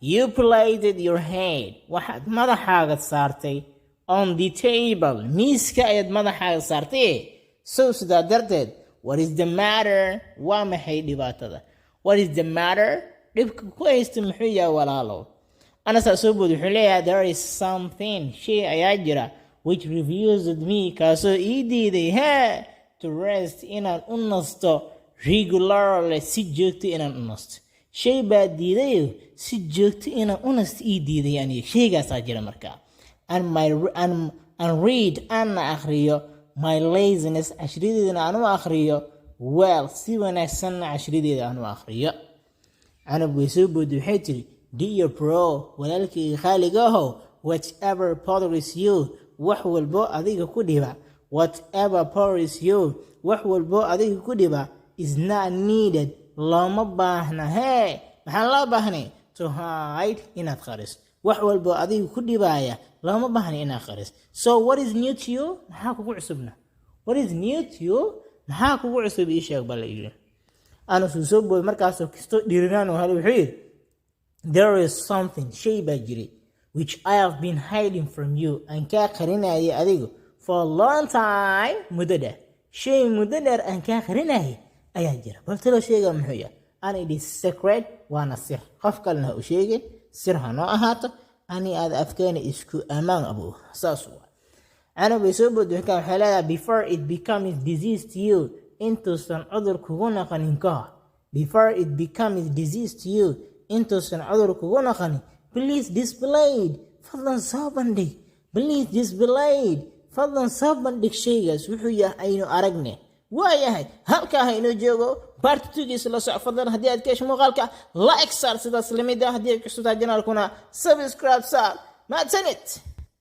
you placed your head waxaad madaxaaga saartay on the table miiska ayaad madaxaaga saartay so sidaa darteed what is the matter waa maxay dhibaatada what is the matter dhibka ku haysta muxuu yahay walaalow anasaa soo bood wuxuu leeyahay there is something shay ayaa jira which refused me kaasoo ii diiday to rest inaan u nasto regularly si joogto inaan u nasto shay baa diidayo si joogto inaan u nasto ii diiday aniga shaygaasaa jira markaa and read ana akhriyo my laziness cashrideedana aan u akhriyo well si wanaagsanna cashrideeda aan u akhriyo canab way soo boodi waxay tiri dear bro walaalkayga khaaliga ahow whatever bothers you wax walbo adiga ku dhiba whatever bothers you wax walbo adiga ku dhiba is not needed looma baahna maxaan loo baahnay to hide inaad qaris wax walbo adiga ku dhibaya looma baahna inaad qaris so what is new to you maxaa kugu cusubna what is new to you maxaa kugu cusub ii sheeg bal ii ana soo bood markaas oo kisto dhirinaan oo hal wuxuu there is something shay baa jiray which I have been hiding from you aan kaa qarinayay adigu for a long time mudada shay mudada aan kaa qarinayay ayaa jira bal talo sheega muxuu yahay and it is secret waana sir qof kalena u sheegin sir ha noo ahaato ani aad afkeena isku amaan abo saas waa ana way soo bood waxay leedahay before it becomes disease to you intuusan cudur kugu naqanin ka before it becomes disease to you intuusan cudur kugu naqanin please displayed fadlan soo bandhig please displayed fadlan soo bandhig shaygaas wuxuu yahay aynu aragne waayahay halkaa inoo joogo part 2 la soco fadlan haddii aad ka hesho muuqaalka like saar sidaas lamid ah haddii aad ku cusubtahay janaalkuna subscribe saar mahadsanid